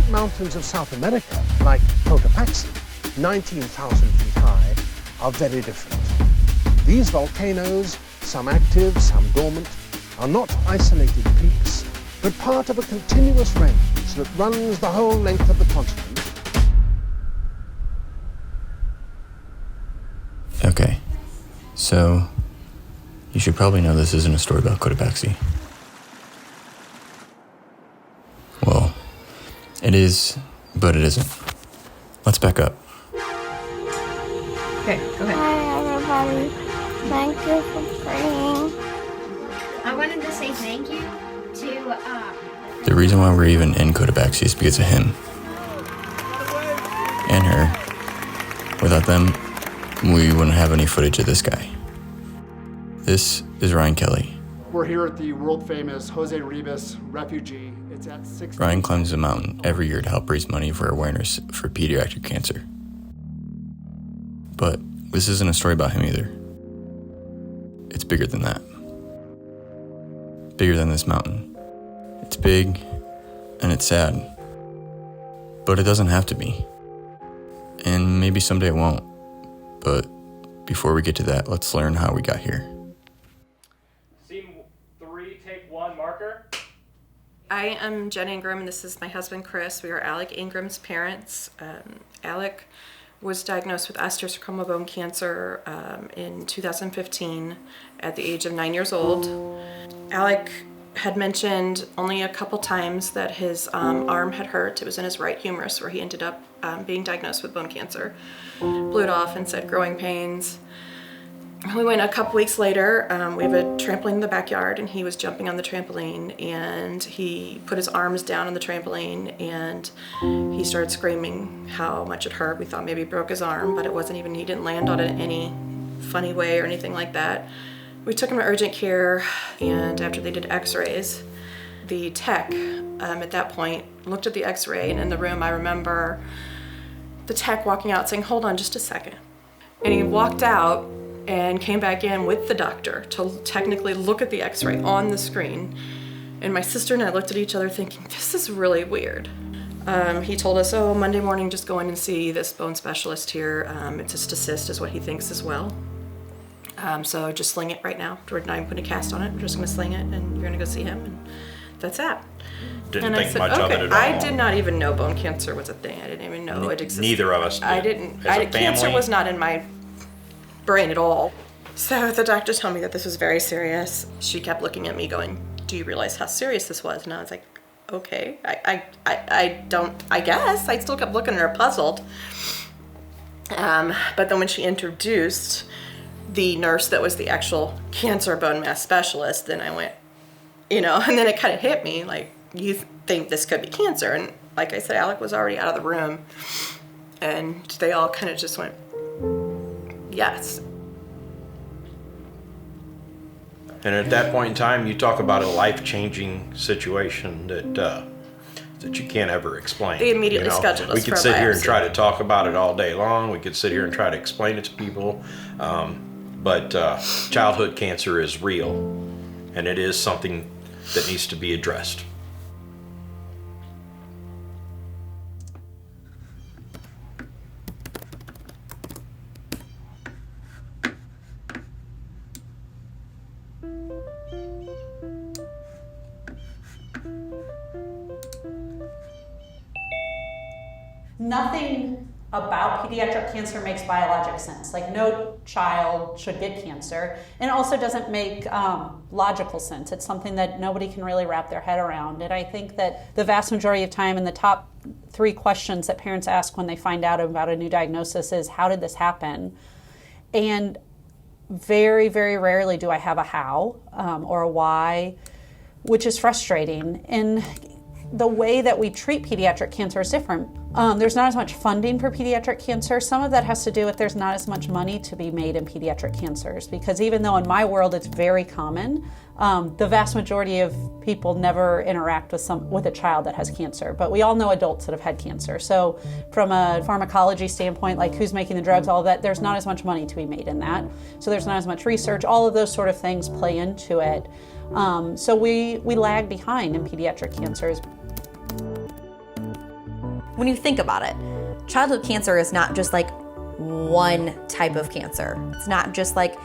ancient mountains of South America, like Cotopaxi, 19,000 feet high, are very different. These volcanoes, some active, some dormant, are not isolated peaks, but part of a continuous range that runs the whole length of the continent. Okay, so you should probably know this isn't a story about Cotopaxi. Well, it is, but it isn't. Let's back up. Okay, go ahead. Hi, everybody. Thank you for praying. I wanted to say thank you to, The reason why we're even in Cotopaxi is because of him. And her. Without them, we wouldn't have any footage of this guy. This is Ryan Kelly. We're here at the world-famous Jose Ribas refugee. It's at 6. Ryan climbs a mountain every year to help raise money for awareness for pediatric cancer. But this isn't a story about him either. It's bigger than that. Bigger than this mountain. It's big, and it's sad. But it doesn't have to be. And maybe someday it won't. But before we get to that, let's learn how we got here. Scene 3, take 1, marker. I am Jen Ingram, and this is my husband, Chris. We are Alec Ingram's parents. Alec was diagnosed with osteosarcoma bone cancer in 2015 at the age of 9 years old. Alec had mentioned only a couple times that his arm had hurt. It was in his right humerus where he ended up being diagnosed with bone cancer. Blew it off and said growing pains. We went a couple weeks later. We have a trampoline in the backyard, and he was jumping on the trampoline, and he put his arms down on the trampoline, and he started screaming how much it hurt. We thought maybe he broke his arm, but it wasn't even, he didn't land on it in any funny way or anything like that. We took him to urgent care, and after they did x-rays, the tech at that point looked at the x-ray, and in the room I remember the tech walking out saying, "Hold on just a second." And he walked out and came back in with the doctor to technically look at the x-ray on the screen. And my sister and I looked at each other thinking, this is really weird. He told us, oh, Monday morning, just go in and see this bone specialist here. It's a cyst is what he thinks as well. So just sling it right now. We're not even putting a cast on it. We're just gonna sling it, and you're gonna go see him, and that's that. Didn't and think I said, much okay. of it at all. I did not even know bone cancer was a thing. I didn't even know it existed. Neither of us did. I didn't. As a Cancer family? was not in my brain at all. So the doctor told me that this was very serious. She kept looking at me going, do you realize how serious this was? And I was like, okay, I don't, I guess. I still kept looking at her puzzled. But then when she introduced the nurse that was the actual cancer bone mass specialist, then I went, and then it kind of hit me, like, you think this could be cancer. And like I said, Alec was already out of the room, and they all kind of just went, yes. And at that point in time, you talk about a life-changing situation that you can't ever explain. They immediately scheduled us We for could a sit here and biopsy. try to talk about it all day long. We could sit here and try to explain it to people. But childhood cancer is real, and it is something that needs to be addressed. Nothing about pediatric cancer makes biologic sense. Like, no child should get cancer. And it also doesn't make logical sense. It's something that nobody can really wrap their head around. And I think that the vast majority of time, in the top 3 questions that parents ask when they find out about a new diagnosis is, how did this happen? And very, very rarely do I have a how or a why, which is frustrating. And the way that we treat pediatric cancer is different. There's not as much funding for pediatric cancer. Some of that has to do with there's not as much money to be made in pediatric cancers, because even though in my world it's very common, the vast majority of people never interact with a child that has cancer. But we all know adults that have had cancer. So from a pharmacology standpoint, like who's making the drugs, all of that, there's not as much money to be made in that. So there's not as much research. All of those sort of things play into it. So we lag behind in pediatric cancers. When you think about it, childhood cancer is not just like one type of cancer. It's not just like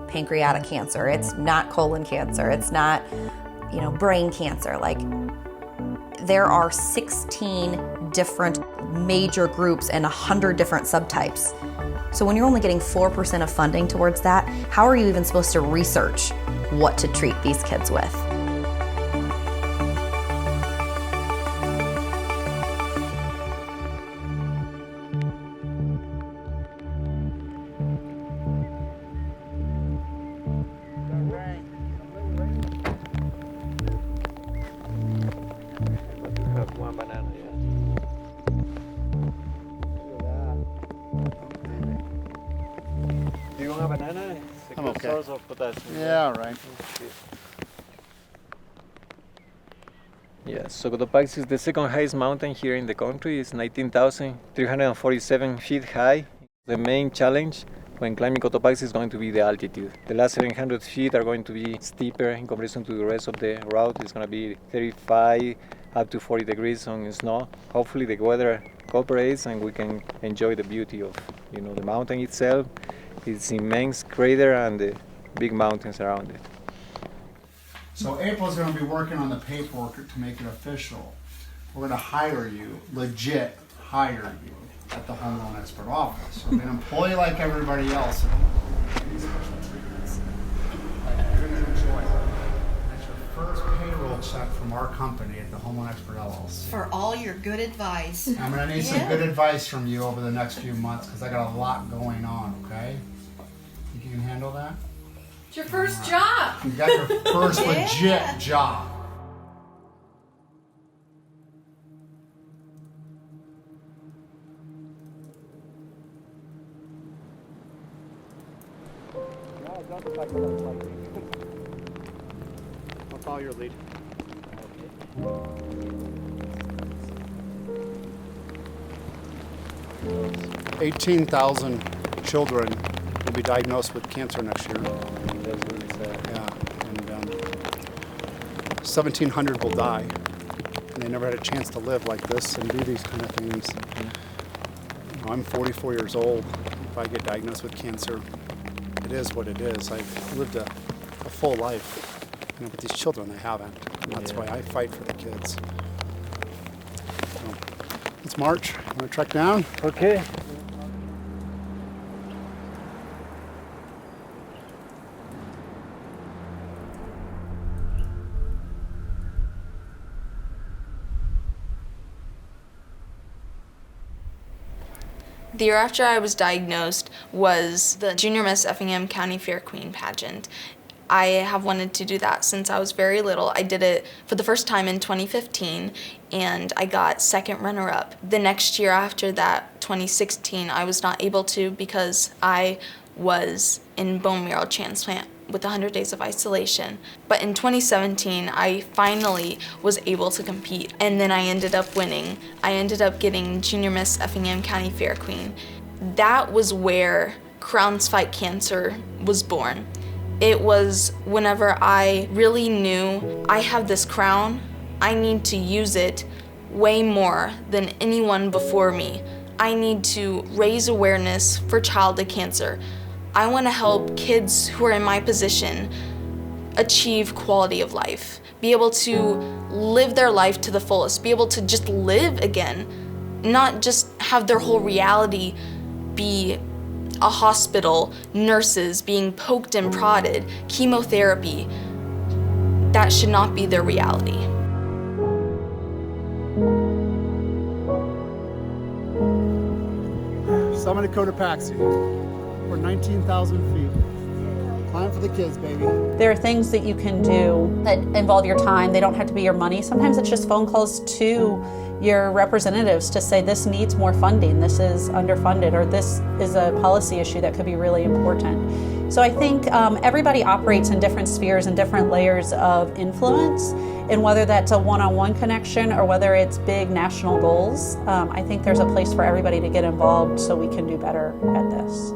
pancreatic cancer. It's not colon cancer. It's not, brain cancer. Like, there are 16 different major groups and 100 different subtypes. So when you're only getting 4% of funding towards that, how are you even supposed to research what to treat these kids with? Do you want a banana? It's a good source of potassium. Yeah, all right. Yes, so Cotopaxi is the second highest mountain here in the country. It's 19,347 feet high. The main challenge when climbing Cotopaxi is going to be the altitude. The last 700 feet are going to be steeper in comparison to the rest of the route. It's going to be 35 up to 40 degrees on snow. Hopefully the weather cooperates and we can enjoy the beauty of the mountain itself, its immense crater and the big mountains around it. So April's going to be working on the paperwork to make it official. We're going to hire you, legit hire you at the Home Loan Expert office. So be an employee like everybody else. You're going to enjoy it. That's your first payroll check from our company at the Home Loan Expert LLC. For all your good advice. I'm going to need some good advice from you over the next few months because I got a lot going on, okay? Think you can handle that? It's your first job. You got your first legit job. I'll follow your lead. 18,000 children will be diagnosed with cancer next year. That's really sad. Yeah, and 1,700 will die. And they never had a chance to live like this and do these kind of things. I'm 44 years old. If I get diagnosed with cancer, it is what it is. I've lived a full life. But these children, they haven't. And that's why I fight for the kids. So, let's march. Want to trek down? Okay. The year after I was diagnosed was the Junior Miss Effingham County Fair Queen pageant. I have wanted to do that since I was very little. I did it for the first time in 2015 and I got second runner-up. The next year after that, 2016, I was not able to because I was in bone marrow transplant with 100 days of isolation. But in 2017, I finally was able to compete, and then I ended up winning. I ended up getting Junior Miss Effingham County Fair Queen. That was where Crowns Fight Cancer was born. It was whenever I really knew I have this crown, I need to use it way more than anyone before me. I need to raise awareness for childhood cancer. I want to help kids who are in my position achieve quality of life, be able to live their life to the fullest, be able to just live again, not just have their whole reality be a hospital, nurses being poked and prodded, chemotherapy. That should not be their reality. Summit of Cotopaxi. We're 19,000 feet. Climb for the kids, baby. There are things that you can do that involve your time. They don't have to be your money. Sometimes it's just phone calls to your representatives to say this needs more funding, this is underfunded, or this is a policy issue that could be really important. So I think everybody operates in different spheres and different layers of influence, and whether that's a one-on-one connection or whether it's big national goals, I think there's a place for everybody to get involved so we can do better at this.